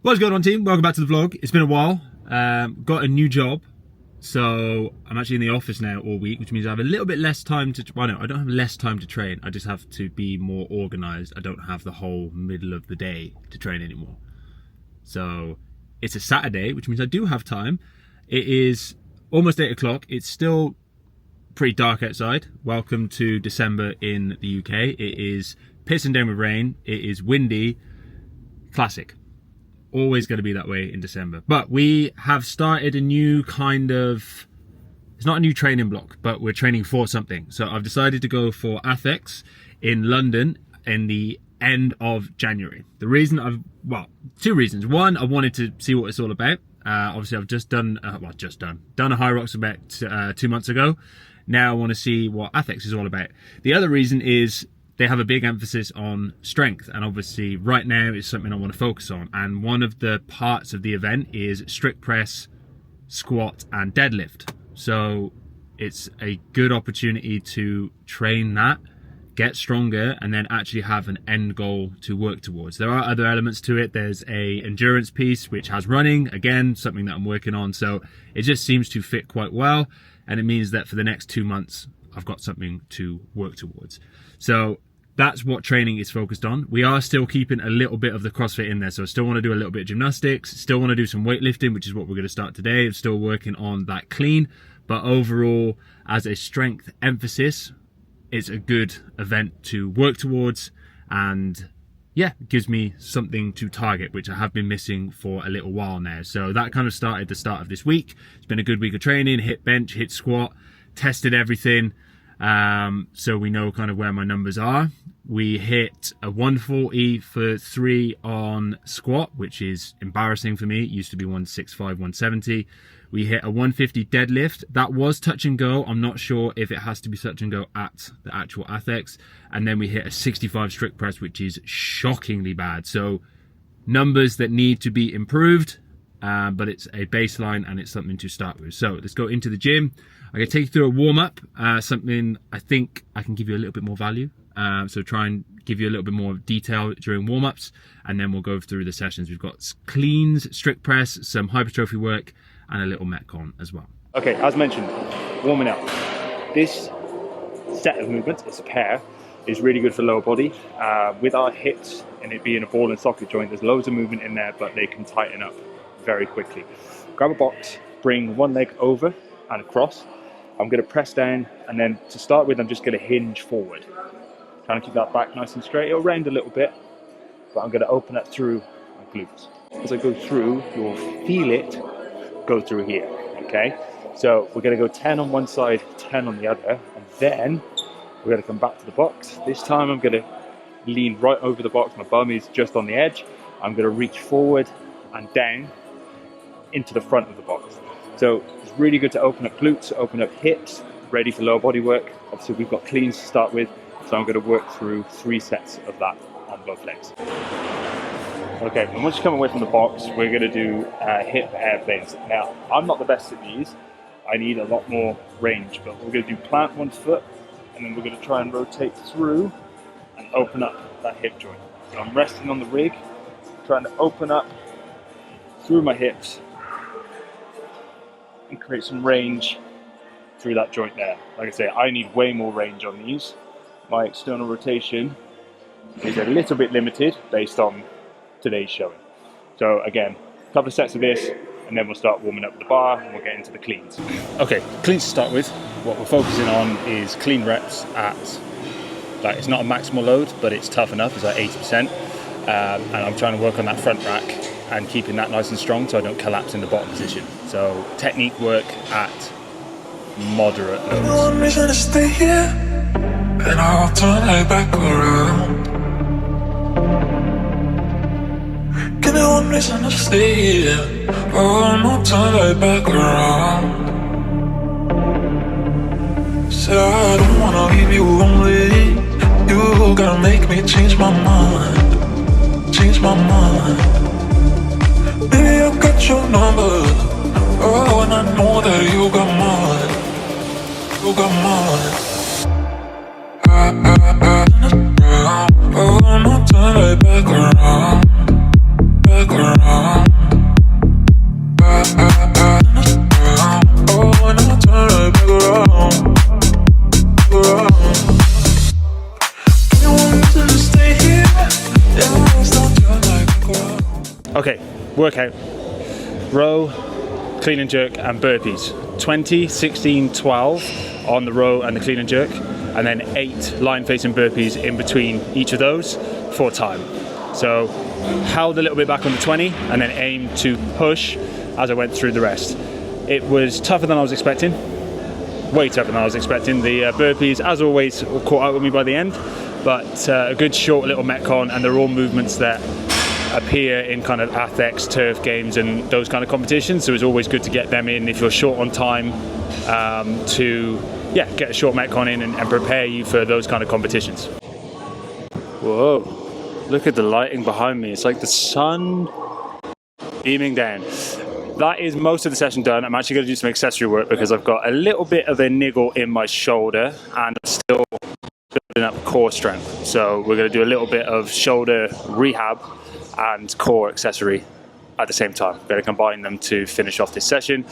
What's going on, team? Welcome back to the vlog. It's been a while. Got a new job, so I'm actually in the office now all week, which means I have a little bit less time to, well, no, I don't have less time to train. I just have to be more organized. I don't have the whole middle of the day to train anymore. So it's a Saturday, which means I do have time. It is almost 8 o'clock. It's still pretty dark outside. Welcome to December in the UK. It is pissing down with rain. It is windy. Classic. Always going to be that way in December. But we have started a new kind of, it's not a new training block, but we're training for something. So I've decided to go for ATHX in London in the end of January. The reason well, two reasons. One, I wanted to see what it's all about. Obviously I've just done, done a HYROX about 2 months ago. Now I want to see what ATHX is all about. The other reason is they have a big emphasis on strength, and obviously right now is something I want to focus on. And one of the parts of the event is strict press, squat and deadlift. So it's a good opportunity to train that, get stronger, and then actually have an end goal to work towards. There are other elements to it. There's a endurance piece which has running, again, something that I'm working on. So it just seems to fit quite well, and it means that for the next 2 months I've got something to work towards. So that's what training is focused on. We are still keeping a little bit of the CrossFit in there. So I still want to do a little bit of gymnastics, still want to do some weightlifting, which is what we're going to start today. I'm still working on that clean, but overall, as a strength emphasis, it's a good event to work towards, and yeah, it gives me something to target, which I have been missing for a little while now. So that kind of started the start of this week. It's been a good week of training, hit bench, hit squat, tested everything. So we know kind of where my numbers are. We hit a 140 for 3 on squat, which is embarrassing for me. It used to be 165, 170. We hit a 150 deadlift. That was touch and go. I'm not sure if it has to be touch and go at the actual ATHX. And then we hit a 65 strict press, which is shockingly bad. So numbers that need to be improved, but it's a baseline and it's something to start with. So let's go into the gym. I'm going to take you through a warm-up, something I think I can give you a little bit more value. So try and give you a little bit more detail during warm-ups, and then we'll go through the sessions. We've got cleans, strict press, some hypertrophy work, and a little metcon as well. Okay, as mentioned, warming up. This set of movements, it's a pair, is really good for lower body. With our hips and it being a ball and socket joint, there's loads of movement in there, but they can tighten up very quickly. Grab a box, bring one leg over and across. I'm going to press down, and then to start with, I'm just going to hinge forward. Trying to keep that back nice and straight. It'll round a little bit, but I'm going to open up through my glutes. As I go through, you'll feel it go through here, okay? So we're going to go 10 on one side, 10 on the other, and then we're going to come back to the box. This time I'm going to lean right over the box. My bum is just on the edge. I'm going to reach forward and down into the front of the box. So it's really good to open up glutes, open up hips, ready for lower body work. Obviously we've got cleans to start with, so I'm going to work through 3 sets of that on both legs. Okay, and once you come away from the box, we're going to do hip airplanes. Now, I'm not the best at these. I need a lot more range, but we're going to do plant one foot, and then we're going to try and rotate through and open up that hip joint. So I'm resting on the rig, trying to open up through my hips and create some range through that joint there. Like I say, I need way more range on these. My external rotation is a little bit limited based on today's showing. So again, a couple of sets of this, and then we'll start warming up with the bar, and we'll get into the cleans. Okay, cleans to start with. What we're focusing on is clean reps at, like, it's not a maximal load, but it's tough enough, it's like 80%. And I'm trying to work on that front rack and keeping that nice and strong so I don't collapse in the bottom position. So technique work at moderate loads. No reason to stay here, and I'll turn right back around. Give me one reason to stay here, oh, no, turn right back around. Said I don't wanna leave you lonely. You gotta make me change my mind, change my mind. Baby, I got your number, oh, and I know that you got mine, you got mine. Oh, no, turn right back around, back around. Okay, workout. Row, clean and jerk, and burpees. 20, 16, 12 on the row and the clean and jerk, and then 8 line facing burpees in between each of those for time. So held a little bit back on the 20 and then aimed to push as I went through the rest. It was tougher than I was expecting, way tougher than I was expecting. The burpees, as always, caught up with me by the end, but a good short little metcon, and they're all movements that appear in kind of ATHX, turf games and those kind of competitions, so it's always good to get them in if you're short on time, to get a short metcon in and prepare you for those kind of competitions. Whoa, look at the lighting behind me. It's like the sun beaming down. That is most of the session done. I'm actually going to do some accessory work because I've got a little bit of a niggle in my shoulder and I'm still building up core strength. So we're going to do a little bit of shoulder rehab and core accessory at the same time. I'm going to combine them to finish off this session.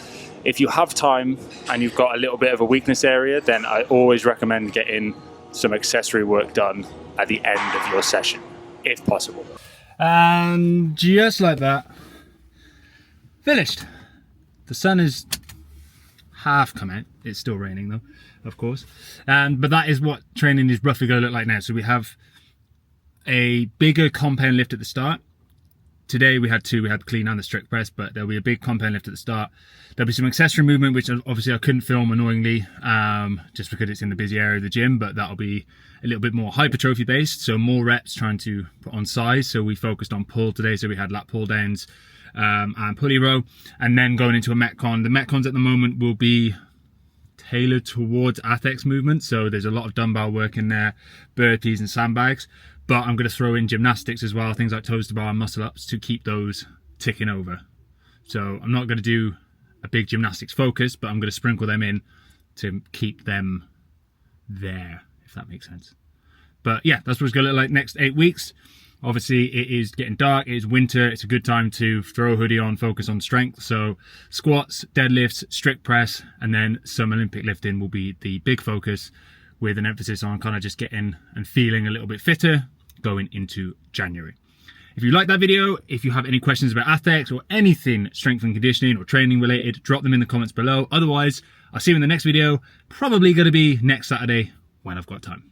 If you have time and you've got a little bit of a weakness area, then I always recommend getting some accessory work done at the end of your session, if possible. And just like that, finished. The sun is half come out. It's still raining though, of course. But that is what training is roughly going to look like now. So we have a bigger compound lift at the start. Today we had 2, we had clean and the strict press, but there'll be a big compound lift at the start. There'll be some accessory movement, which obviously I couldn't film annoyingly, just because it's in the busy area of the gym, but that'll be a little bit more hypertrophy based, so more reps trying to put on size. So we focused on pull today, so we had lat pull downs and pulley row, and then going into a metcon. The metcons at the moment will be tailored towards ATHX movement, so there's a lot of dumbbell work in there, burpees and sandbags. But I'm going to throw in gymnastics as well, things like toes to bar and muscle ups to keep those ticking over. So I'm not going to do a big gymnastics focus, but I'm going to sprinkle them in to keep them there, if that makes sense. But yeah, that's what it's going to look like next 8 weeks. Obviously it is getting dark, it is winter, it's a good time to throw a hoodie on, focus on strength. So squats, deadlifts, strict press, and then some Olympic lifting will be the big focus, with an emphasis on kind of just getting and feeling a little bit fitter going into January. If you like that video, if you have any questions about ATHX or anything strength and conditioning or training related, drop them in the comments below. Otherwise, I'll see you in the next video, probably going to be next Saturday when I've got time.